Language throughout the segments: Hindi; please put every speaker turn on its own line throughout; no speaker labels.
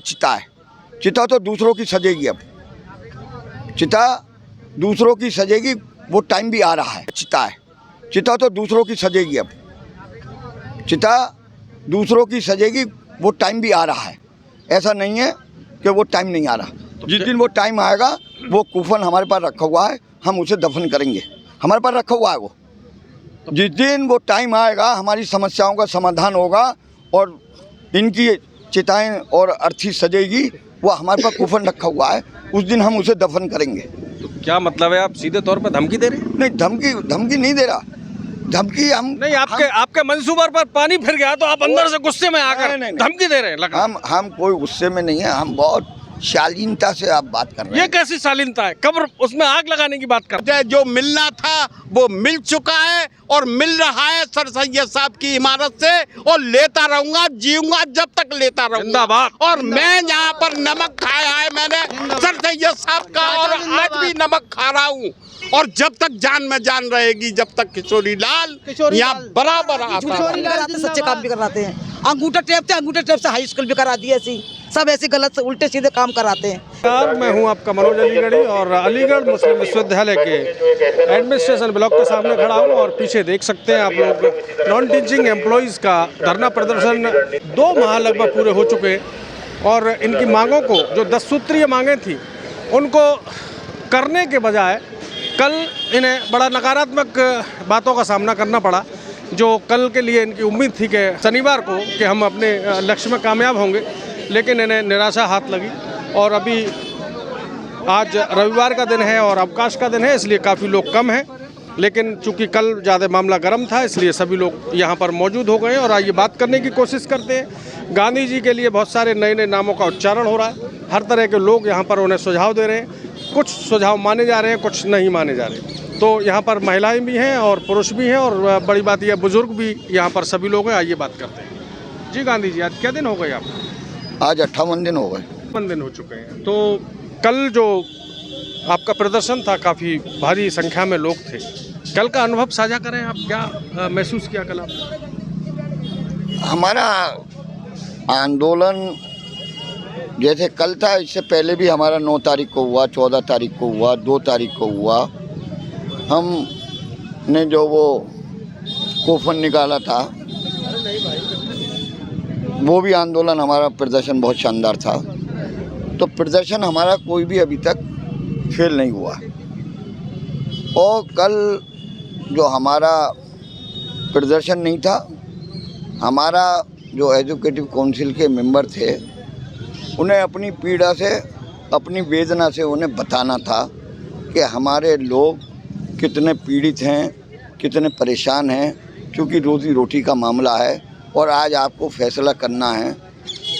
चिता है, चिता तो दूसरों की सजेगी, अब चिता दूसरों की सजेगी, वो टाइम भी आ रहा है। चिता है, चिता तो दूसरों की सजेगी, अब चिता दूसरों की सजेगी, वो टाइम भी आ रहा है। ऐसा नहीं है कि वो टाइम नहीं आ रहा। जिस दिन वो टाइम आएगा, वो कूफन हमारे पास रखा हुआ है, हम उसे दफन करेंगे, हमारे पास रखा हुआ है वो। जिस दिन वो टाइम आएगा, हमारी समस्याओं का समाधान होगा और इनकी चिताएं और अर्थी सजेगी, वो हमारे पास कूफन रखा हुआ है, उस दिन हम उसे दफन करेंगे।
तो क्या मतलब है, आप सीधे तौर पर धमकी दे रहे हैं?
नहीं, धमकी नहीं दे रहा, धमकी हम
नहीं, आपके मंसूबे पर पानी फिर गया तो आप अंदर से गुस्से में आकर धमकी दे रहे हैं, लग रहा है।
हम कोई गुस्से में नहीं है, हम बहुत शालीनता से आप बात कर रहे हैं।
ये कैसी शालीनता है? कब्र उसमें आग लगाने की बात कर रहे हैं।
जो मिलना था वो मिल चुका है और मिल रहा है सर सैयद साहब की इमारत से, और लेता रहूंगा, जीऊंगा जब तक लेता रहूंगा।
जिंदाबाद।
और मैं यहाँ पर नमक खाया है मैंने सर सैयद साहब का, और आज भी नमक खा रहा हूँ, और जब तक जान में जान रहेगी, जब तक किशोरी लाल यहाँ बराबर आता है।
सच्चे काम भी कराते हैं, अंगूठा टेप से हाई स्कूल भी करा दिए, ऐसी सब ऐसे गलत से उल्टे सीधे काम कराते हैं।
नमस्कार, मैं हूं आपका मनोज अलीगढ़ी और अलीगढ़ मुस्लिम विश्वविद्यालय के एडमिनिस्ट्रेशन ब्लॉक के सामने खड़ा हूं, और पीछे देख सकते हैं आप लोग नॉन टीचिंग एम्प्लॉइज़ का धरना प्रदर्शन 2 माह लगभग पूरे हो चुके हैं, और इनकी मांगों को, जो 10 सूत्रीय मांगें थी, उनको करने के बजाय कल इन्हें बड़ा नकारात्मक बातों का सामना करना पड़ा। जो कल के लिए इनकी उम्मीद थी कि शनिवार को कि हम अपने लक्ष्य में कामयाब होंगे, लेकिन इन्हें निराशा हाथ लगी। और अभी आज रविवार का दिन है और अवकाश का दिन है, इसलिए काफ़ी लोग कम हैं, लेकिन चूंकि कल ज़्यादा मामला गर्म था, इसलिए सभी लोग यहाँ पर मौजूद हो गए और आइए बात करने की कोशिश करते हैं। गांधी जी के लिए बहुत सारे नए नए नामों का उच्चारण हो रहा है, हर तरह के लोग यहाँ पर उन्हें सुझाव दे रहे हैं, कुछ सुझाव माने जा रहे हैं, कुछ नहीं माने जा रहे। तो यहाँ पर महिलाएं भी हैं और पुरुष भी हैं, और बड़ी बात यह बुजुर्ग भी यहाँ पर सभी लोग हैं। आइए बात करते हैं। जी गांधी जी, आज क्या दिन हो गए आपको?
आज 58 दिन हो गए।
58 दिन हो चुके हैं। तो कल जो आपका प्रदर्शन था, काफ़ी भारी संख्या में लोग थे, कल का अनुभव साझा करें आप, क्या महसूस किया कल आपने?
हमारा आंदोलन जैसे कल था, इससे पहले भी हमारा 9 तारीख को हुआ, 14 तारीख को हुआ, 2 तारीख को हुआ। हमने जो वो कूफन निकाला था, वो भी आंदोलन, हमारा प्रदर्शन बहुत शानदार था। तो प्रदर्शन हमारा कोई भी अभी तक फेल नहीं हुआ। और कल जो हमारा प्रदर्शन नहीं था, हमारा जो एजुकेटिव काउंसिल के मेंबर थे, उन्हें अपनी पीड़ा से, अपनी वेदना से उन्हें बताना था कि हमारे लोग कितने पीड़ित हैं, कितने परेशान हैं, क्योंकि रोज़ी रोटी का मामला है और आज आपको फैसला करना है।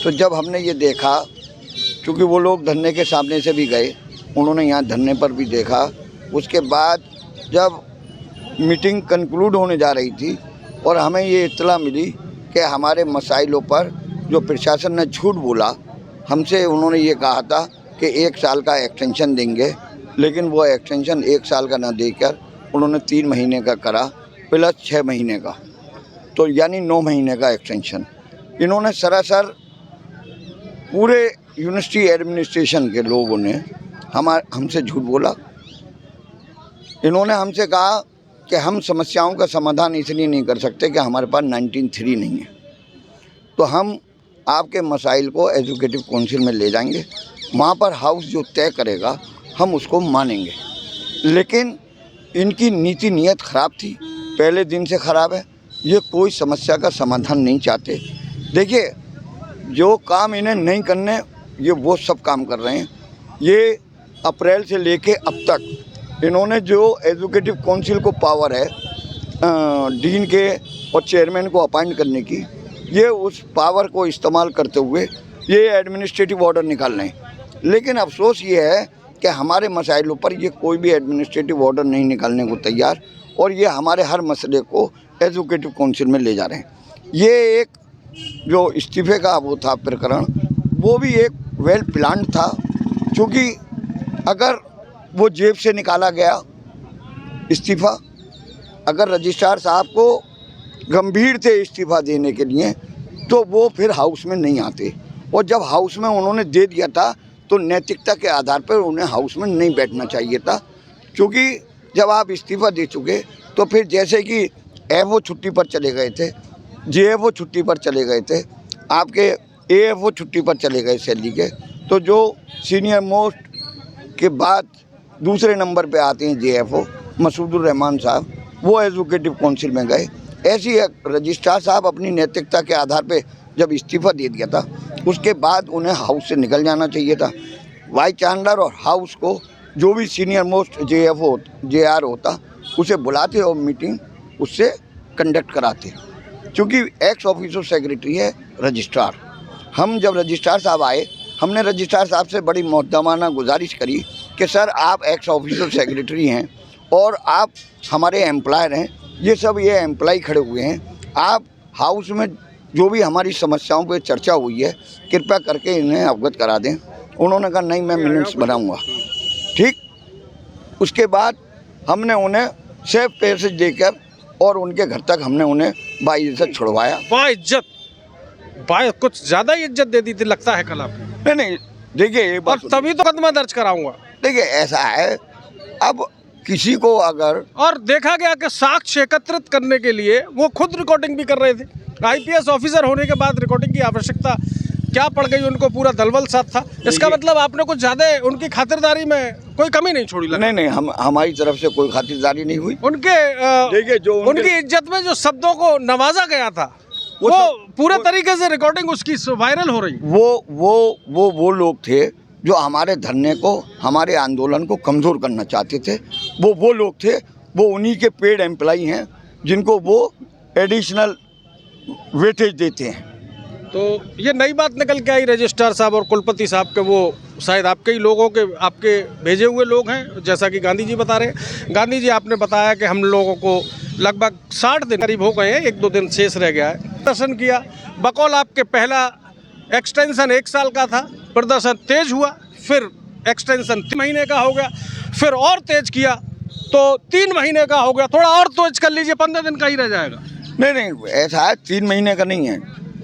तो जब हमने ये देखा, क्योंकि वो लोग धरने के सामने से भी गए, उन्होंने यहाँ धरने पर भी देखा, उसके बाद जब मीटिंग कंक्लूड होने जा रही थी और हमें ये इत्तला मिली कि हमारे मसाइलों पर जो प्रशासन ने झूठ बोला, हमसे उन्होंने ये कहा था कि 1 साल का एक्सटेंशन देंगे, लेकिन वो एक्सटेंशन 1 साल का ना देकर उन्होंने 3 महीने का करा प्लस 6 महीने का, तो यानी 9 महीने का एक्सटेंशन। इन्होंने सरासर पूरे यूनिवर्सिटी एडमिनिस्ट्रेशन के लोगों ने हमसे झूठ बोला। इन्होंने हमसे कहा कि हम समस्याओं का समाधान इसलिए नहीं कर सकते कि हमारे पास 19-3 नहीं है, तो हम आपके मसाइल को एजुकेटिव काउंसिल में ले जाएंगे, वहाँ पर हाउस जो तय करेगा हम उसको मानेंगे। लेकिन इनकी नीति नीयत ख़राब थी, पहले दिन से ख़राब है। ये कोई समस्या का समाधान नहीं चाहते। देखिए, जो काम इन्हें नहीं करने, ये वो सब काम कर रहे हैं। ये अप्रैल से लेके अब तक इन्होंने जो एजुकेटिव काउंसिल को पावर है डीन के और चेयरमैन को अपॉइंट करने की, ये उस पावर को इस्तेमाल करते हुए ये एडमिनिस्ट्रेटिव ऑर्डर निकाल रहे हैं। लेकिन अफसोस ये है कि हमारे मसाइलों पर ये कोई भी एडमिनिस्ट्रेटिव ऑर्डर नहीं निकालने को तैयार, और ये हमारे हर मसले को एजुकेटिव काउंसिल में ले जा रहे हैं। ये एक जो इस्तीफे का वो था प्रकरण, वो भी एक वेल प्लान्ड था, क्योंकि अगर वो जेब से निकाला गया इस्तीफ़ा, अगर रजिस्ट्रार साहब को गंभीर थे इस्तीफ़ा देने के लिए, तो वो फिर हाउस में नहीं आते, और जब हाउस में उन्होंने दे दिया था तो नैतिकता के आधार पर उन्हें हाउस में नहीं बैठना चाहिए था, क्योंकि जब आप इस्तीफा दे चुके तो फिर जैसे कि एफओ छुट्टी पर चले गए थे, जेएफओ छुट्टी पर चले गए थे, आपके एएफओ छुट्टी पर चले गए सैलरी के, तो जो सीनियर मोस्ट के बाद दूसरे नंबर पे आते हैं जेएफओ मसूदुर रहमान साहब, वो एजुकेटिव काउंसिल में गए। ऐसी रजिस्ट्रार साहब अपनी नैतिकता के आधार पे जब इस्तीफा दे दिया था उसके बाद उन्हें हाउस से निकल जाना चाहिए था। वाइस चांसलर और हाउस को जो भी सीनियर मोस्ट जेएफओ जेआर होता उसे बुलाते और मीटिंग उससे कंडक्ट कराते, क्योंकि एक्स ऑफिसर सेक्रेटरी है रजिस्ट्रार। हम जब रजिस्ट्रार साहब आए, हमने रजिस्ट्रार साहब से बड़ी मोहतरमाना गुजारिश करी कि सर आप एक्स ऑफिसर सेक्रेटरी हैं और आप हमारे एम्प्लॉयर हैं, ये सब ये एम्प्लॉय खड़े हुए हैं, आप हाउस में जो भी हमारी समस्याओं पे चर्चा हुई है कृपया करके इन्हें अवगत करा दें। उन्होंने कहा नहीं, मैं मिनट्स बनाऊंगा। ठीक, उसके बाद हमने उन्हें सेफ पैसेज देकर और उनके घर तक हमने उन्हें बाइज्जत छुड़वाया।
बाइज्जत, कुछ ज़्यादा ही इज्जत दे दी थी लगता है कल आपने।
नहीं देखिए ये बात,
और तभी तो मुकदमा दर्ज कराऊंगा।
देखिए ऐसा है, अब किसी को अगर,
और देखा गया कि साक्ष्य एकत्रित करने के लिए वो खुद रिकॉर्डिंग भी कर रहे थे। आईपीएस ऑफिसर होने के बाद रिकॉर्डिंग की आवश्यकता क्या पड़ गई उनको, पूरा दलबल साथ था। इसका मतलब आपने कुछ ज़्यादा उनकी खातिरदारी में कोई कमी नहीं छोड़ी लगता।
नहीं, हमारी तरफ से कोई खातिरदारी नहीं हुई।
उनके
देखिए जो
उनकी इज्जत में जो शब्दों को नवाजा गया था वो पूरे तरीके से रिकॉर्डिंग उसकी वायरल हो रही।
वो लोग थे जो हमारे धरने को, हमारे आंदोलन को कमज़ोर करना चाहते थे। वो लोग थे, वो उन्हीं के पेड एम्प्लॉई हैं जिनको वो एडिशनल वेटेज देते हैं।
तो ये नई बात निकल के आई रजिस्ट्रार साहब और कुलपति साहब के, वो शायद आपके ही लोगों के, आपके भेजे हुए लोग हैं, जैसा कि गांधी जी बता रहे हैं। गांधी जी आपने बताया कि हम लोगों को लगभग 60 दिन करीब हो गए हैं, 1-2 दिन शेष रह गया है। प्रदर्शन किया, बकौल आपके पहला एक्सटेंशन 1 साल का था, प्रदर्शन तेज हुआ, फिर एक्सटेंशन 3 महीने का हो गया, फिर और तेज किया तो 3 महीने का हो गया, थोड़ा और तेज कर लीजिए, 15 दिन का ही रह जाएगा।
नहीं, ऐसा है, 3 महीने का नहीं है,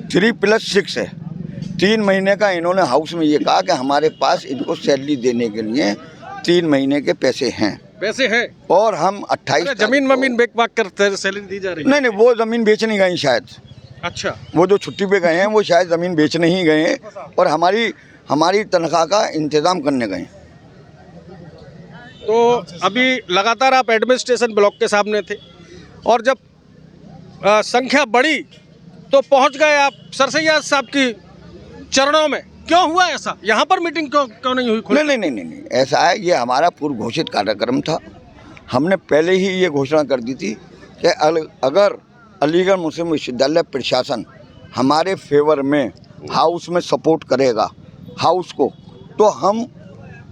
3+6 है। 3 महीने का इन्होंने हाउस में ये कहा कि हमारे पास इनको सैलरी देने के लिए 3 महीने के पैसे हैं। और हम 28
जमीन वमीन बेच बाक कर सैलरी दी जा रही है।
नहीं, वो ज़मीन बेचने गई शायद।
अच्छा,
वो जो छुट्टी पे गए हैं वो शायद ज़मीन बेचने ही गए हैं और हमारी तनख्वाह का इंतज़ाम करने गए।
तो अभी लगातार आप एडमिनिस्ट्रेशन ब्लॉक के सामने थे और जब संख्या बढ़ी तो पहुंच गए आप सरसैया साहब की चरणों में। क्यों हुआ ऐसा? यहाँ पर मीटिंग क्यों नहीं हुई?
नहीं, ऐसा है, ये हमारा पूर्व घोषित कार्यक्रम था। हमने पहले ही ये घोषणा कर दी थी कि अगर अलीगढ़ मुस्लिम विश्वविद्यालय प्रशासन हमारे फेवर में हाउस में सपोर्ट करेगा हाउस को, तो हम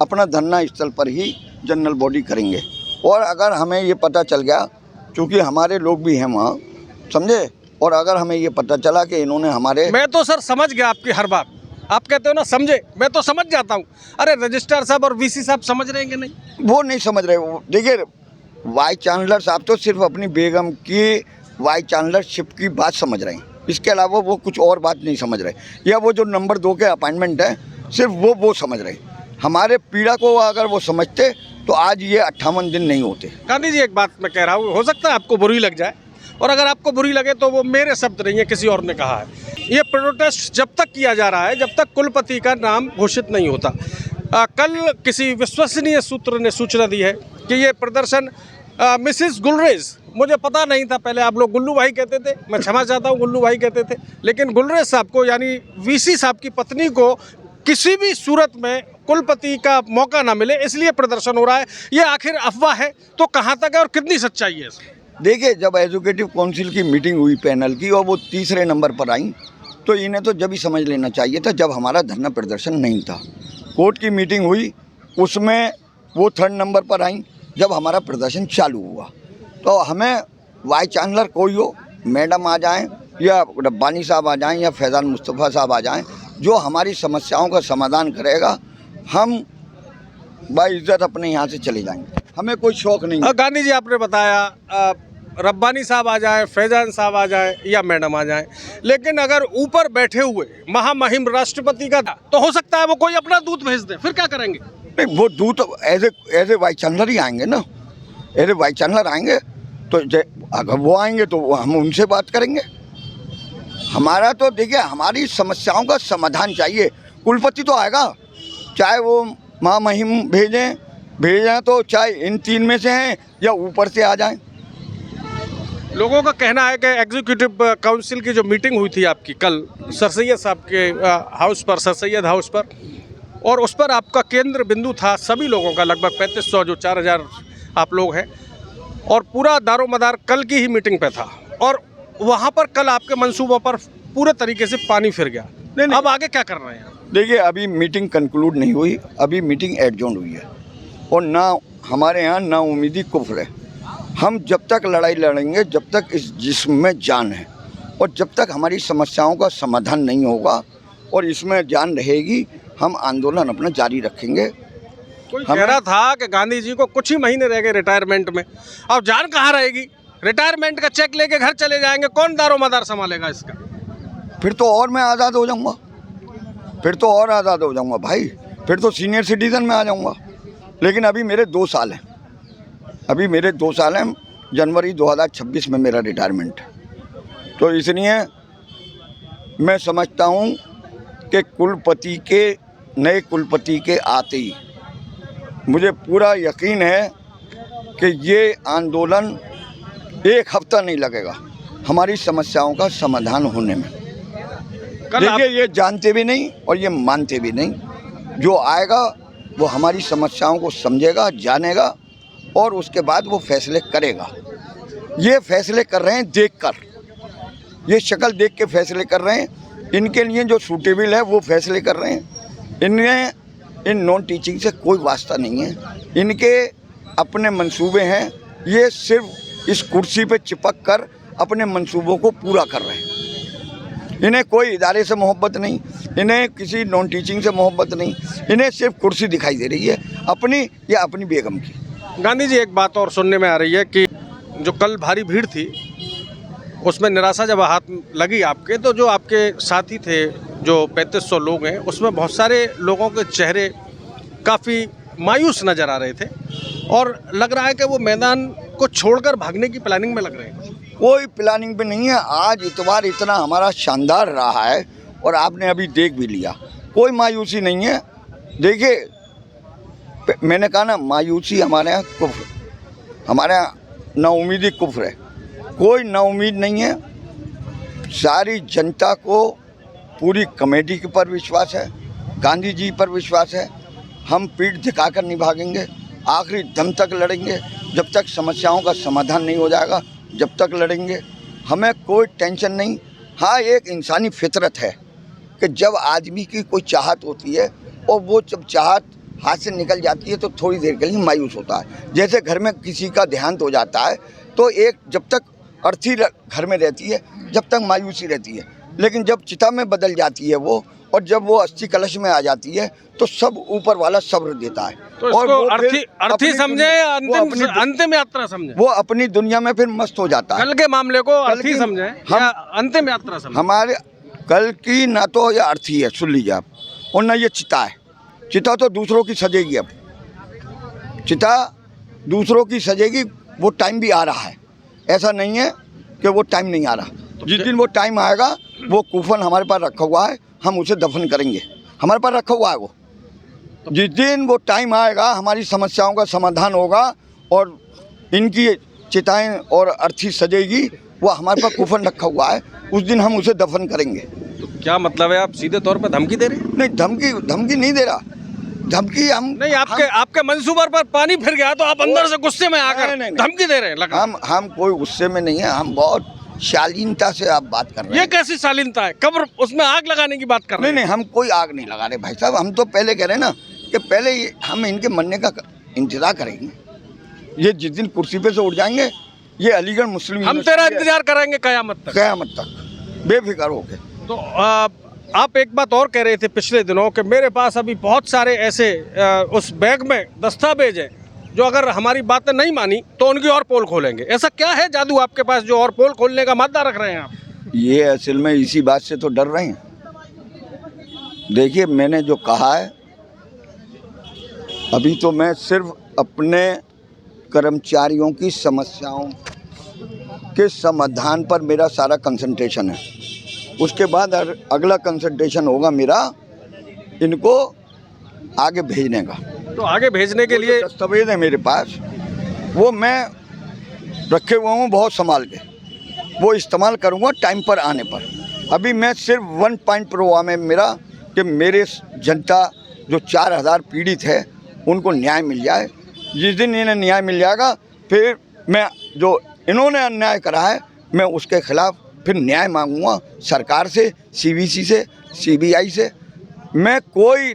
अपना धरना स्थल पर ही जनरल बॉडी करेंगे। और अगर हमें ये पता चल गया, क्योंकि हमारे लोग भी हैं वहाँ, समझे, और अगर हमें ये पता चला कि इन्होंने हमारे,
मैं तो सर समझ गया आपकी हर बात, आप कहते हो ना समझे, मैं तो समझ जाता हूँ। अरे रजिस्ट्रार साहब और वीसी साहब समझ रहे हैं कि नहीं?
वो नहीं समझ रहे। देखिए वाइस चांसलर साहब तो सिर्फ अपनी बेगम की वाइस चांसलरशिप की बात समझ रहे हैं, इसके अलावा वो कुछ और बात नहीं समझ रहे। या वो जो नंबर 2 के अपॉइंटमेंट है सिर्फ वो समझ रहे। हमारे पीड़ा को अगर वो समझते तो आज ये 58 दिन नहीं होते।
गांधी जी एक बात मैं कह रहा हूँ, हो सकता है आपको बुरी लग जाए, और अगर आपको बुरी लगे तो वो मेरे शब्द नहीं है, किसी और ने कहा है। ये प्रोटेस्ट जब तक किया जा रहा है जब तक कुलपति का नाम घोषित नहीं होता। कल किसी विश्वसनीय सूत्र ने सूचना दी है कि ये प्रदर्शन मिसिस गुलरेज, मुझे पता नहीं था, पहले आप लोग गुल्लू भाई कहते थे, मैं क्षमा चाहता हूँ, गुल्लू भाई कहते थे, लेकिन गुलरेज साहब को यानी वीसी साहब की पत्नी को किसी भी सूरत में कुलपति का मौका ना मिले, इसलिए प्रदर्शन हो रहा है। ये आखिर अफवाह है तो कहाँ तक है और कितनी सच्चाई है?
देखिए जब एजुकेटिव काउंसिल की मीटिंग हुई पैनल की और वो 3रे नंबर पर आई, तो इन्हें तो जब ही समझ लेना चाहिए था जब हमारा धरना प्रदर्शन नहीं था। कोर्ट की मीटिंग हुई, उसमें वो 3rd नंबर पर आई जब हमारा प्रदर्शन चालू हुआ। तो हमें वाइस चांसलर कोई हो, मैडम आ जाएं या रब्बानी साहब आ जाएं या फैज़ान मुस्तफ़ा साहब आ जाएं, जो हमारी समस्याओं का समाधान करेगा, हम बाइज्जत अपने यहाँ से चले जाएंगे, हमें कोई शौक नहीं है।
गांधी जी आपने बताया रब्बानी साहब आ जाए, फैजान साहब आ जाए या मैडम आ जाए, लेकिन अगर ऊपर बैठे हुए महामहिम राष्ट्रपति का तो हो सकता है वो कोई अपना दूत भेज दे, फिर क्या करेंगे?
नहीं, वो दूत एज ए वाइस चांसलर ही आएंगे ना, एज ए वाइस चांसलर आएंगे। तो अगर वो आएंगे तो हम उनसे बात करेंगे। हमारा तो देखिए, हमारी समस्याओं का समाधान चाहिए। कुलपति तो आएगा, चाहे वो महामहिम भेजें तो चाहे इन तीन में से हैं या ऊपर से आ जाएं।
लोगों का कहना है कि एग्जीक्यूटिव काउंसिल की जो मीटिंग हुई थी आपकी कल सर सैयद साहब के हाउस पर, सर सैयद हाउस पर, और उस पर आपका केंद्र बिंदु था सभी लोगों का, लगभग 3500 जो 4000 आप लोग हैं, और पूरा दारोमदार कल की ही मीटिंग पे था, और वहाँ पर कल आपके मंसूबों पर पूरे तरीके से पानी फिर गया।
नहीं।
अब आगे क्या कर रहे हैं?
देखिए, अभी मीटिंग कंक्लूड नहीं हुई, अभी मीटिंग एडजॉर्न हुई है, और ना हमारे यहाँ ना उम्मीदी कुफ्र है। हम जब तक लड़ाई लड़ेंगे, जब तक इस जिस्म में जान है, और जब तक हमारी समस्याओं का समाधान नहीं होगा और इसमें जान रहेगी, हम आंदोलन अपना जारी रखेंगे।
कोई कह रहा था कि गांधी जी को कुछ ही महीने रह गए रिटायरमेंट में, अब जान कहाँ रहेगी? रिटायरमेंट का चेक लेके घर चले जाएंगे, कौन दारोमदार संभालेगा इसका?
फिर तो और मैं आज़ाद हो जाऊंगा, फिर तो और आज़ाद हो जाऊंगा भाई, फिर तो सीनियर सिटीज़न में आ जाऊंगा। लेकिन अभी मेरे 2 साल हैं, अभी मेरे 2 साल हैं। जनवरी 2026 में मेरा रिटायरमेंट है। तो इसलिए मैं समझता हूं कि नए कुलपति के आते ही मुझे पूरा यकीन है कि ये आंदोलन 1 हफ्ता नहीं लगेगा हमारी समस्याओं का समाधान होने में। देखिए, ये जानते भी नहीं और ये मानते भी नहीं। जो आएगा वो हमारी समस्याओं को समझेगा, जानेगा, और उसके बाद वो फैसले करेगा। ये फैसले कर रहे हैं देखकर, ये शक्ल देख के फैसले कर रहे हैं। इनके लिए जो सूटेबल है वो फैसले कर रहे हैं। इनमें इन नॉन टीचिंग से कोई वास्ता नहीं है, इनके अपने मंसूबे हैं। ये सिर्फ इस कुर्सी पे चिपक कर अपने मंसूबों को पूरा कर रहे हैं। इन्हें कोई इदारे से मोहब्बत नहीं, इन्हें किसी नॉन टीचिंग से मोहब्बत नहीं, इन्हें सिर्फ कुर्सी दिखाई दे रही है अपनी या अपनी बेगम की।
गांधी जी, एक बात और सुनने में आ रही है कि जो कल भारी भीड़ थी उसमें निराशा जब हाथ लगी आपके, तो जो आपके साथी थे, जो 3500 लोग हैं, उसमें बहुत सारे लोगों के चेहरे काफ़ी मायूस नज़र आ रहे थे, और लग रहा है कि वो मैदान को छोड़कर भागने की प्लानिंग में लग रहे हैं।
कोई प्लानिंग पे नहीं है। आज इतवार इतना हमारा शानदार रहा है और आपने अभी देख भी लिया, कोई मायूसी नहीं है। देखिए, मैंने कहा ना, मायूसी हमारे यहाँ कुफ्र, हमारे यहाँ नाउमीदी कुफ्र है। कोई नाउमीद नहीं है। सारी जनता को पूरी कमेटी के पर विश्वास है, गांधी जी पर विश्वास है। हम पीठ दिखाकर नहीं भागेंगे, आखिरी दम तक लड़ेंगे। जब तक समस्याओं का समाधान नहीं हो जाएगा, जब तक लड़ेंगे। हमें कोई टेंशन नहीं। हाँ, एक इंसानी फितरत है कि जब आदमी की कोई चाहत होती है और वो जब चाहत हाथ से निकल जाती है तो थोड़ी देर के लिए मायूस होता है। जैसे घर में किसी का देहांत हो जाता है तो एक जब तक अर्थी घर में रहती है, जब तक मायूसी रहती है, लेकिन जब चिता में बदल जाती है वो, और जब वो अस्थि कलश में आ जाती है तो सब ऊपर वाला सब्र देता है।
तो इसको
और
अर्थी समझे या अंतिम यात्रा समझे?
वो अपनी दुनिया में फिर मस्त हो जाता है।
कल के मामले को अर्थी समझे या अंतिम यात्रा समझे?
हमारे कल की ना तो ये अर्थी है, सुन लीजिए आप, और ना ये चिता है। चिता तो दूसरों की सजेगी, अब चिता दूसरों की सजेगी। वो टाइम भी आ रहा है, ऐसा नहीं है कि वो टाइम नहीं आ रहा। जिस दिन वो टाइम आएगा, वो कूफन हमारे पास रखा हुआ है, हम उसे दफन करेंगे, हमारे पास रखा हुआ है वो। जिस दिन वो टाइम आएगा, हमारी समस्याओं का समाधान होगा और इनकी चिताएं और अर्थी सजेगी, वो हमारे पास कूफन रखा हुआ है, उस दिन हम उसे दफन करेंगे।
तो क्या मतलब है, आप सीधे तौर पर धमकी दे रहे हैं?
नहीं, धमकी नहीं दे रहा। धमकी हम
नहीं, आपके मंसूबे पर पानी फिर गया तो आप अंदर से गुस्से में आकर धमकी दे रहे हैं। लगा
हम कोई गुस्से में नहीं है, हम बहुत शालीनता से आप बात कर रहे हैं।
ये कैसी शालीनता है? कब्र उसमें आग लगाने की बात कर रहे हैं?
नहीं, हम कोई आग नहीं लगा रहे भाई साहब। हम तो पहले कह रहे हैं ना कि पहले हम इनके मरने का इंतजार करेंगे। ये जिस दिन कुर्सी पे से उठ जाएंगे, ये अलीगढ़ मुस्लिम,
हम तेरा इंतजार करेंगे क़यामत तक,
बेफिक्र होके।
तो आप एक बात और कह रहे थे पिछले दिनों कि मेरे पास अभी बहुत सारे ऐसे उस बैग में दस्तावेज हैं जो अगर हमारी बातें नहीं मानी तो उनकी और पोल खोलेंगे। ऐसा क्या है जादू आपके पास जो और पोल खोलने का मादा रख रहे हैं आप?
ये असल में इसी बात से तो डर रहे हैं। देखिए, मैंने जो कहा है, अभी तो मैं सिर्फ अपने कर्मचारियों की समस्याओं के समाधान पर मेरा सारा कंसंट्रेशन है। उसके बाद अगला कंसंट्रेशन होगा मेरा इनको आगे भेजने का।
तो आगे भेजने के लिए
दस्तावेज है मेरे पास, वो मैं रखे हुआ हूँ बहुत संभाल के, वो इस्तेमाल करूँगा टाइम पर आने पर। अभी मैं सिर्फ 1 पॉइंट प्रोग्राम है मेरा कि मेरे जनता जो 4000 पीड़ित है उनको न्याय मिल जाए। जिस दिन इन्हें न्याय मिल जाएगा, फिर मैं जो इन्होंने अन्याय करा है मैं उसके खिलाफ फिर न्याय मांगूंगा सरकार से, सीवीसी से, सीबीआई से। मैं कोई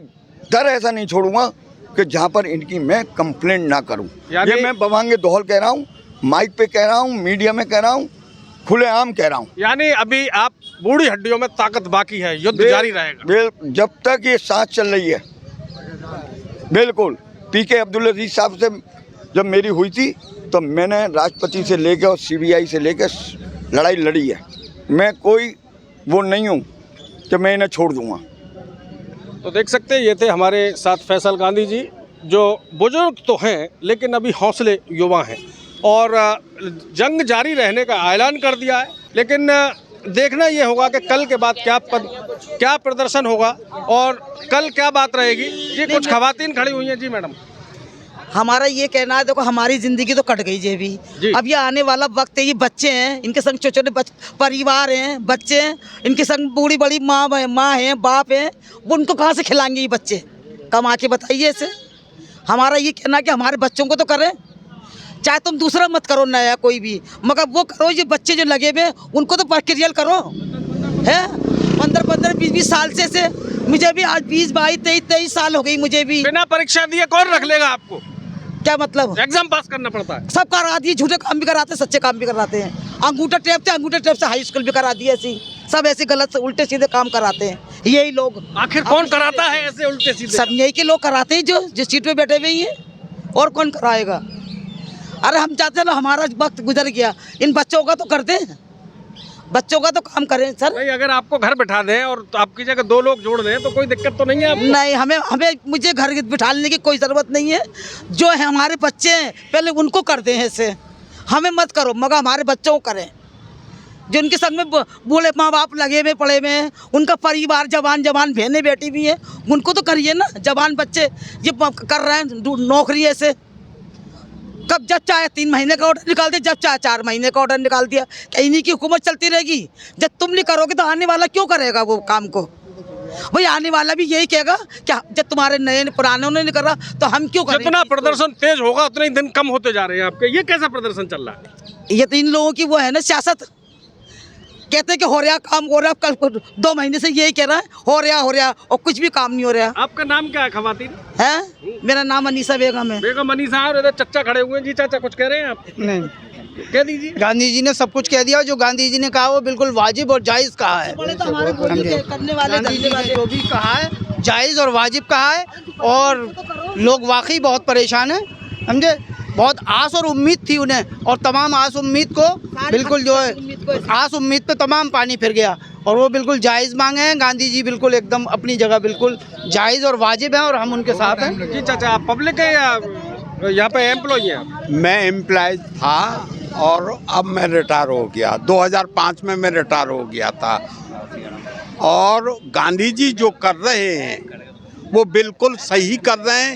दर ऐसा नहीं छोड़ूंगा कि जहां पर इनकी मैं कंप्लेंट ना करूं। ये मैं बवांगे दोहल कह रहा हूं, माइक पे कह रहा हूं, मीडिया में कह रहा हूं, खुलेआम कह रहा हूं।
यानी अभी आप बूढ़ी हड्डियों में ताकत बाकी है, युद्ध जारी रहेगा।
जब तक ये सांस चल रही है। बिल्कुल। पीके अब्दुल अजीज साहब से जब मेरी हुई थी तो मैंने राष्ट्रपति से लेकर और सीबीआई से लेकर लड़ाई लड़ी है। मैं कोई वो नहीं हूँ कि मैं इन्हें छोड़ दूँगा।
तो देख सकते हैं, ये थे हमारे साथ फैसल गांधी जी, जो बुजुर्ग तो हैं लेकिन अभी हौसले युवा हैं और जंग जारी रहने का ऐलान कर दिया है। लेकिन देखना ये होगा कि कल के बाद क्या प्रदर्शन होगा और कल क्या बात रहेगी। ये कुछ खवातीन खड़ी हुई हैं। जी मैडम,
हमारा ये कहना है, देखो हमारी जिंदगी तो कट गई जी अभी। अब ये आने वाला वक्त है, ये बच्चे हैं, इनके संग छोटे छोटे परिवार हैं, बच्चे हैं, इनके संग बूढ़ी बड़ी माँ है, बाप है, वो उनको कहाँ से खिलाएंगे ये बच्चे? कमा के बताइए इसे। हमारा ये कहना है कि हमारे बच्चों को तो करें, चाहे तुम दूसरा मत करो नया कोई भी, मगर वो करो ये बच्चे जो लगे हुए उनको तो प्रक्रिया करो है। 15-15, 20-20 साल से मुझे भी आज 20, 22, 23 साल हो गई मुझे भी।
बिना परीक्षा दिए कौन रख लेगा आपको?
क्या मतलब?
एग्जाम पास करना पड़ता है।
सब करा दिए, झूठे काम भी कराते हैं, सच्चे काम भी कराते हैं। अंगूठा टेप से हाई स्कूल भी करा दिए। ऐसी सब ऐसे गलत उल्टे सीधे काम कराते हैं यही लोग।
आखिर कौन कराता है ऐसे उल्टे सीधे? सब
यही के लोग कराते हैं जो सीट पे बैठे हुए हैं, और कौन कराएगा? अरे हम चाहते हैं ना, हमारा वक्त गुजर गया, इन बच्चों का तो करते हैं, बच्चों का तो काम करें सर।
नहीं, अगर आपको घर बैठा दें और आपकी जगह 2 लोग जोड़ दें तो कोई दिक्कत तो नहीं है आपको?
नहीं, हमें मुझे घर बिठाने की कोई ज़रूरत नहीं है। जो है हमारे बच्चे हैं पहले उनको करते हैं ऐसे, हमें मत करो, मगर हमारे बच्चों को करें। जो उनके संग में बूढ़े माँ बाप लगे हुए पड़े हुए हैं, उनका परिवार जवान बहनें बेटी भी हैं, उनको तो करिए ना। जवान बच्चे ये कर रहे हैं नौकरी ऐसे, कब जब चाहे 3 महीने का ऑर्डर निकाल दिया, जब चाहे 4 महीने का ऑर्डर निकाल दिया। क्या इन्हीं की हुकूमत चलती रहेगी? जब तुम नहीं करोगे तो आने वाला क्यों करेगा वो काम को? भाई आने वाला भी यही कहेगा क्या, जब तुम्हारे नए पुरानों ने नहीं करा तो हम क्यों करें?
जितना प्रदर्शन तेज होगा उतने ही दिन कम होते जा रहे हैं आपके। ये कैसा प्रदर्शन चल रहा है?
ये तो इन लोगों की वो है ना सियासत। कहते हैं कि हो रहा काम हो रहा, कल 2 महीने से यही कह रहा है हो रहा और कुछ भी काम नहीं हो रहा।
आपका नाम क्या है खवातीन?
है, मेरा नाम अनीसा बेगम है।
बेगम अनीसा। और इधर चच्चा खड़े हुए हैं। जी चाचा, कुछ कह रहे हैं आप?
नहीं,
कह दीजिए।
गांधी जी ने सब कुछ कह दिया, जो गांधी जी ने कहा वो बिल्कुल वाजिब और जायज़ कहा है।
करने वाले
गांधी जी ने जो भी कहा है जायज़ और वाजिब कहा है, और लोग वाकई बहुत परेशान हैं, समझे। बहुत आस और उम्मीद थी उन्हें, और तमाम आस उम्मीद को बिल्कुल जो है आस उम्मीद पे तमाम पानी फिर गया, और वो बिल्कुल जायज़ मांगे हैं। गांधी जी बिल्कुल एकदम अपनी जगह बिल्कुल जायज़ और वाजिब हैं, और हम उनके साथ हैं।
जी चाचा, आप पब्लिक है या यहाँ पे एम्प्लॉई हैं?
मैं एम्प्लॉयज था और अब मैं रिटायर हो गया। 2005 में मैं रिटायर हो गया था। और गांधी जी जो कर रहे हैं वो बिल्कुल सही कर रहे हैं,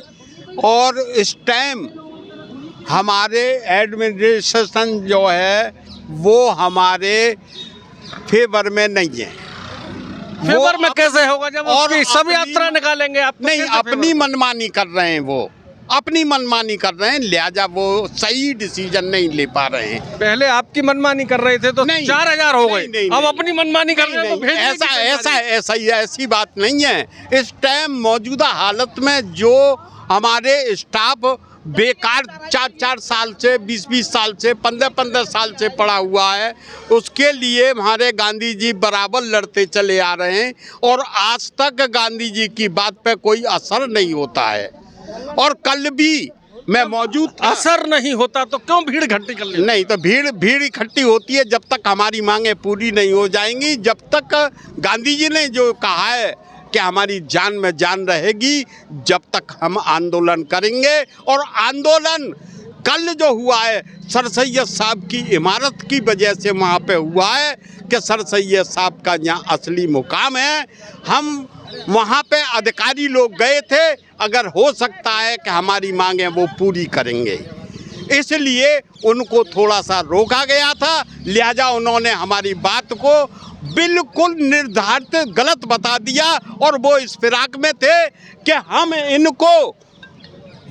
और इस टाइम हमारे एडमिनिस्ट्रेशन जो है वो हमारे फेवर में नहीं है।
फेवर में कैसे होगा जब उसकी सब यात्रा निकालेंगे आप?
नहीं, अपनी मनमानी कर रहे हैं, वो अपनी मनमानी कर रहे हैं, लिहाजा वो सही डिसीजन नहीं ले पा रहे हैं।
पहले आपकी मनमानी कर रहे थे तो 4000 हो गए, अब अपनी मनमानी कर रहे हैं तो
ऐसी बात नहीं है। इस टाइम मौजूदा हालत में जो हमारे स्टाफ बेकार 4-4 साल से, 20-20 साल से, 15-15 साल से पड़ा हुआ है, उसके लिए हमारे गांधी जी बराबर लड़ते चले आ रहे हैं, और आज तक गांधी जी की बात पे कोई असर नहीं होता है। और कल भी मैं मौजूद था।
असर नहीं होता तो क्यों भीड़ इकट्ठी कर ली?
नहीं तो भीड़ इकट्ठी होती है जब तक हमारी मांगें पूरी नहीं हो जाएंगी, जब तक गांधी जी ने जो कहा है कि हमारी जान में जान रहेगी, जब तक हम आंदोलन करेंगे। और आंदोलन कल जो हुआ है सर सैयद साहब की इमारत की वजह से वहाँ पे हुआ है कि सर सैयद साहब का यहाँ असली मुकाम है। हम वहाँ पे अधिकारी लोग गए थे, अगर हो सकता है कि हमारी मांगें वो पूरी करेंगे, इसलिए उनको थोड़ा सा रोका गया था। लिहाजा उन्होंने हमारी बात को बिल्कुल निर्धारित गलत बता दिया और वो इस फिराक में थे कि हम इनको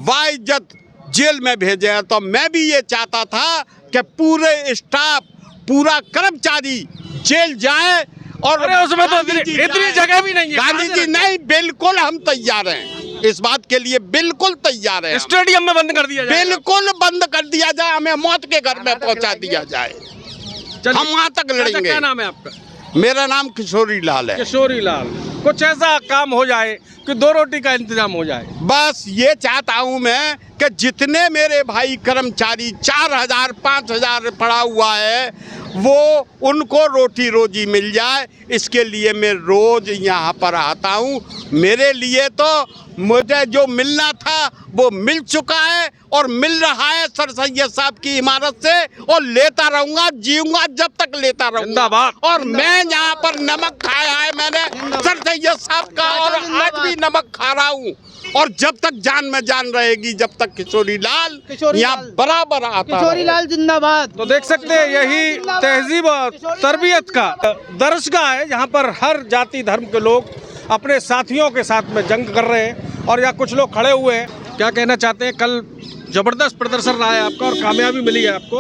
बाइज्जत जेल में भेजे। तो मैं भी ये चाहता था कि पूरे स्टाफ, पूरा कर्मचारी जेल जाए। और
अरे उसमें तो इतनी जगह भी नहीं है।
गांधी जी नहीं, बिल्कुल हम तैयार हैं इस बात के लिए, बिल्कुल तैयार हैं।
स्टेडियम में बंद कर दिया जाए,
बिल्कुल बंद कर दिया जाए, हमें मौत के घर में पहुंचा दिया जाए, हम वहां तक लड़ेंगे।
क्या नाम है आपका?
मेरा नाम किशोरी लाल है।
किशोरी लाल, कुछ ऐसा काम हो जाए कि 2 रोटी का इंतजाम हो जाए।
बस ये चाहता हूँ मैं कि जितने मेरे भाई कर्मचारी 4000 5000 पड़ा हुआ है वो उनको रोटी रोजी मिल जाए, इसके लिए मैं रोज यहाँ पर आता हूँ। मेरे लिए तो मुझे जो मिलना था वो मिल चुका है और मिल रहा है सर सैयद साहब की इमारत से, और लेता रहूंगा, जीऊंगा जब तक लेता रहूंगा।
जिंदाबाद।
और मैं यहाँ पर नमक खाया है मैंने सर सैयद साहब का, और आज भी नमक खा रहा हूँ। और जब तक जान में जान रहेगी, जब तक किशोरी लाल यहाँ बराबर आता
किशोरी लाल जिंदाबाद।
तो देख सकते हैं यही तहजीब और तरबियत का दरसगाह है, यहाँ पर हर जाति धर्म के लोग अपने साथियों के साथ में जंग कर रहे हैं और यहाँ कुछ लोग खड़े हुए हैं। क्या कहना चाहते हैं? कल जबरदस्त प्रदर्शन रहा है आपका और कामयाबी मिली है आपको,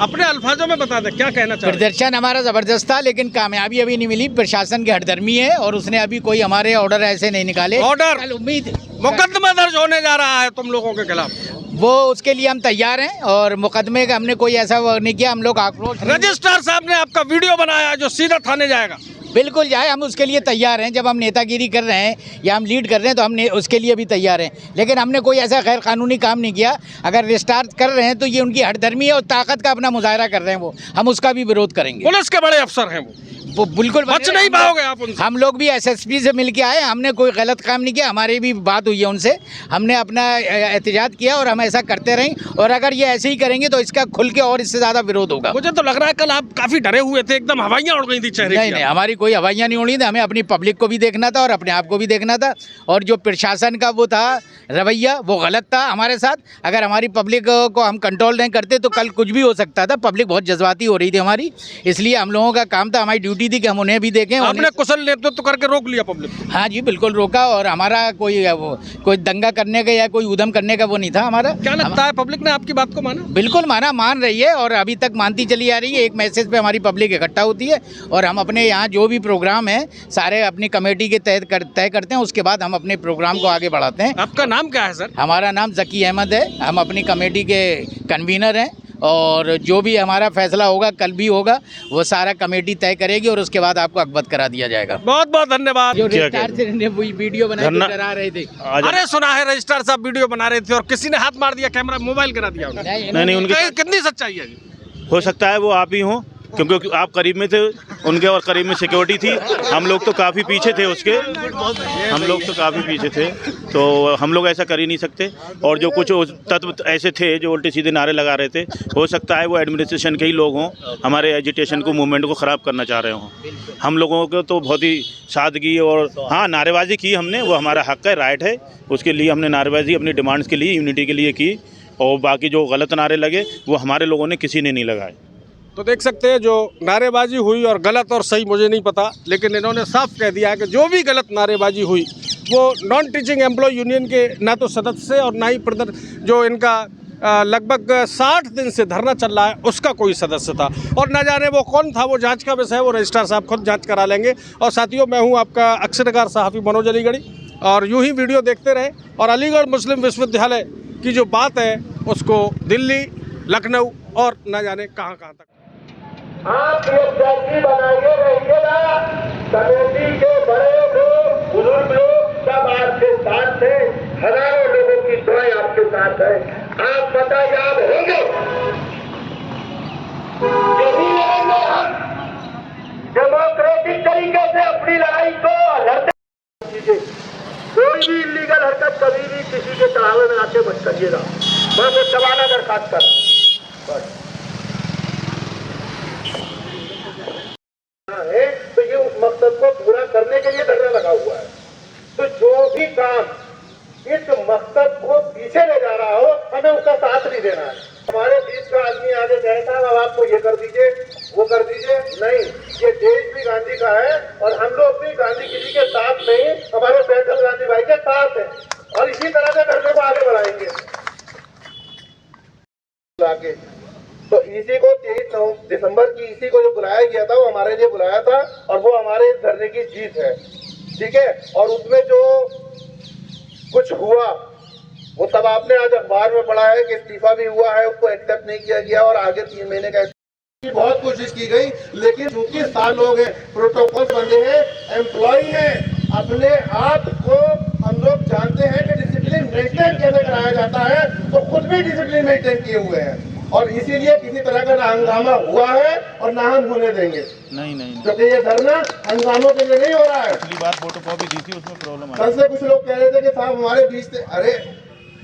अपने अल्फाजों में बता दें क्या कहना चाहते हैं?
प्रदर्शन हमारा ज़बरदस्त था, लेकिन कामयाबी अभी नहीं मिली। प्रशासन की हठधर्मी है और उसने अभी कोई हमारे ऑर्डर ऐसे नहीं निकाले।
ऑर्डर
उम्मीद
मुकदमा दर्ज होने जा रहा है तुम लोगों के खिलाफ,
वो उसके लिए हम तैयार हैं और मुकदमे का हमने कोई ऐसा वो नहीं किया। हम लोग आक्रोश,
रजिस्ट्रार साहब ने आपका वीडियो बनाया जो सीधा थाने जाएगा।
बिल्कुल जाए, हम उसके लिए तैयार हैं। जब हम नेतागिरी कर रहे हैं या हम लीड कर रहे हैं तो हमने उसके लिए भी तैयार हैं, लेकिन हमने कोई ऐसा गैर कानूनी काम नहीं किया। अगर रिस्टार्ट कर रहे हैं तो ये उनकी हठधर्मी है और ताकत का अपना मुजाहरा कर रहे हैं, वो हम उसका भी विरोध करेंगे।
पुलिस के बड़े अफसर हैं
वो बिल्कुल
बच नहीं पाओगे आप उनसे।
हम लोग भी एसएसपी से मिल के आए, हमने कोई गलत काम नहीं किया। हमारी भी बात हुई है उनसे, हमने अपना एहतजाज किया और हम ऐसा करते रहें। और अगर ये ऐसे ही करेंगे तो इसका खुल के और इससे ज़्यादा विरोध होगा।
मुझे तो लग रहा है कल आप काफी डरे हुए थे, एकदम हवाइयाँ उड़ गई थी चेहरे
नहीं नहीं, हमारी कोई हवाइयाँ नहीं उड़ी थी। हमें अपनी पब्लिक को भी देखना था और अपने आप को भी देखना था। और जो प्रशासन का वो था रवैया, वो गलत था हमारे साथ। अगर हमारी पब्लिक को हम कंट्रोल नहीं करते तो कल कुछ भी हो सकता था। पब्लिक बहुत जज्बाती हो रही थी हमारी, इसलिए हम लोगों का काम था, हमारी ड्यूटी थी कि हम उन्हें भी देखें।
आपने कुशल नेतृत्व करके रोक लिया पब्लिक?
हाँ जी, बिल्कुल रोका। और हमारा कोई दंगा करने का या कोई उधम करने का वो नहीं था हमारा।
क्या लगता है पब्लिक ने आपकी बात को माना?
बिल्कुल माना, मान रही है और अभी तक मानती चली आ रही है। एक मैसेज पे हमारी पब्लिक इकट्ठा होती है और हम अपने यहाँ जो भी प्रोग्राम है सारे अपनी कमेटी के तय करते हैं, उसके बाद हम अपने प्रोग्राम को आगे बढ़ाते हैं।
आपका नाम क्या है सर?
हमारा नाम जकी अहमद है, हम अपनी कमेटी के कन्वीनर हैं और जो भी हमारा फैसला होगा कल भी होगा, वो सारा कमेटी तय करेगी और उसके बाद आपको अवगत करा दिया जाएगा।
बहुत बहुत धन्यवाद।
जो रजिस्ट्रार से ने वीडियो बनाई डरा रहे थे।
अरे सुना है रजिस्ट्रार साहब वीडियो बना रहे थे और किसी ने हाथ मार दिया, कैमरा मोबाइल गिरा दिया।
नहीं उनके
कितनी सच्चाई है?
हो सकता है वो आप ही हो, क्योंकि आप करीब में थे उनके और करीब में सिक्योरिटी थी। हम लोग तो काफ़ी पीछे थे उसके, हम लोग तो काफ़ी पीछे थे, तो हम लोग ऐसा कर ही नहीं सकते। और जो कुछ तत्व ऐसे थे जो उल्टे सीधे नारे लगा रहे थे, हो सकता है वो एडमिनिस्ट्रेशन के ही लोग हों, हमारे एजिटेशन को, मूवमेंट को ख़राब करना चाह रहे हों। हम लोगों को तो बहुत ही सादगी और हाँ नारेबाजी की हमने, वो हमारा हक़ है, राइट है, उसके लिए हमने नारेबाजी अपनी डिमांड्स के लिए, यूनिटी के लिए की। और बाकी जो गलत नारे लगे वो हमारे लोगों ने किसी ने नहीं लगाए।
तो देख सकते हैं जो नारेबाजी हुई, और गलत और सही मुझे नहीं पता, लेकिन इन्होंने साफ कह दिया है कि जो भी गलत नारेबाजी हुई वो नॉन टीचिंग एम्प्लॉय यूनियन के ना तो सदस्य और ना ही जो इनका लगभग 60 दिन से धरना चल रहा है उसका कोई सदस्य था। और ना जाने वो कौन था, वो जांच का विषय है, वो रजिस्ट्रार साहब खुद जांच करा लेंगे। और साथियों, मैं हूँ आपका अक्सरकार सहाफ़ी मनोज अलीगढ़ी, और यूँ ही वीडियो देखते रहे और अलीगढ़ मुस्लिम विश्वविद्यालय की जो बात है उसको दिल्ली, लखनऊ और न जाने कहाँ तक
आप लोग जाति बनाइए रहिएगा। कमेटी के बड़े लोग, बुजुर्ग लोग सब आपके साथ हैं, हजारों लोगों की दुआएं आपके साथ है। आप पतायाब होंगे, यही लड़ेंगे हम डेमोक्रेटिक तरीके से अपनी लड़ाई को लड़ते। कोई भी इलीगल हरकत कभी भी किसी के चढ़ावे में आके मत करिएगा। मैं वो दबाना दरखास्त कर बस है, तो ये उस मकसद को पूरा करने के लिए धरना लगा हुआ है। तो जो भी काम इस मकसद को पीछे ले जा रहा हो, हमें उसका साथ नहीं देना है। हमारे बीच का आदमी आगे कहे साहब अब आपको ये कर दीजिए, वो कर दीजिए, नहीं, ये देश भी गांधी का है और हम लोग भी गांधी किसी के साथ नहीं, हमारे फैसल गांधी भाई के साथ है और इसी तरह से धरने को आगे बढ़ाएंगे। तो इसी को 23 दिसंबर की इसी को जो बुलाया गया था वो हमारे लिए बुलाया था और वो हमारे इस धरने की जीत है, ठीक है। और उसमें जो कुछ हुआ वो सब आपने आज अखबार में पढ़ा है कि इस्तीफा भी हुआ है, उसको एक्सेप्ट नहीं किया गया और आगे 3 महीने का बहुत कोशिश की गई, लेकिन चूंकि 7 लोग हैं, प्रोटोकॉल बंदे हैं, एम्प्लॉय हैं, अपने आप को हम लोग जानते हैं कि डिसिप्लिन मेंटेन कैसे कराया जाता है, तो खुद भी डिसिप्लिन मेंटेन किए हुए हैं और इसीलिए किसी तरह का ना हंगामा हुआ है और ना हम होने देंगे।
नहीं
क्योंकि ये धरना हंगामों के लिए नहीं हो रहा है।
पिछली बार फोटोकॉपी दी थी, उसमें प्रॉब्लम
कल से कुछ लोग कह रहे थे कि साहब हमारे बीच से, अरे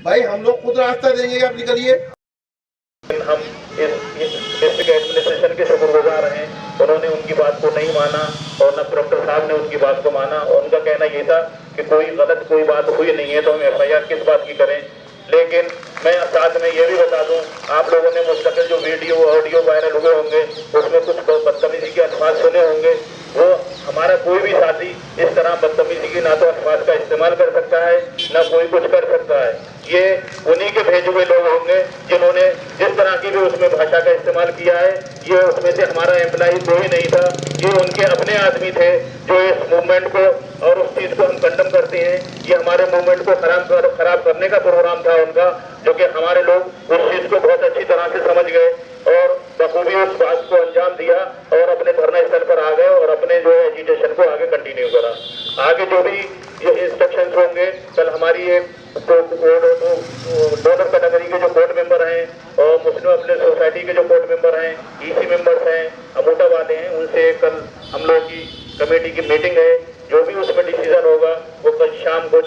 भाई हम लोग खुद रास्ता देंगे, आप निकलिए।
हम इस डिस्ट्रिक्ट एडमिनिस्ट्रेशन के शुक्रगुजार हैं, उन्होंने उनकी बात को नहीं माना और न कलेक्टर साहब ने उनकी बात को माना और उनका कहना ये था कि कोई बात हुई नहीं है तो हम FIR किस बात की करें। लेकिन मैं साथ में ये भी बता दूं, आप लोगों ने मुस्तकिल जो वीडियो ऑडियो वायरल हुए होंगे उसमें कुछ बदतमीजी के अल्फाज सुने होंगे। वो हमारा कोई भी साथी इस तरह बदतमीजी की ना तो अल्फाज का इस्तेमाल कर सकता है ना कोई कुछ कर सकता है। ये उन्हीं के भेजे हुए लोग होंगे जिन्होंने जिस तरह की भी उसमें भाषा का इस्तेमाल किया है। ये उसमें से हमारा एम्प्लॉय कोई नहीं था, ये उनके अपने आदमी थे जो इस मूवमेंट को और उस चीज़ को हम कंडम करते हैं। ये हमारे मूवमेंट को खराब करने का प्रोग्राम था उनका, जो कि हमारे लोग उस चीज़ को बहुत अच्छी तरह से समझ गए और बखूबी उस बात को अंजाम दिया और अपने धरना स्थल पर आ गए और अपने जो है एजिटेशन को आगे कंटिन्यू करा। आगे जो भी ये इंस्ट्रक्शंस होंगे, कल हमारी एक डोनर कैटेगरी के जो बोर्ड मेंबर हैं और मुस्लिम अपने सोसाइटी के जो बोर्ड मेंबर हैं, EC मेंबर्स हैं, अमूटा वाले हैं, उनसे कल हम लोग की कमेटी की मीटिंग है। जो भी उसमें डिसीजन होगा वो कल शाम को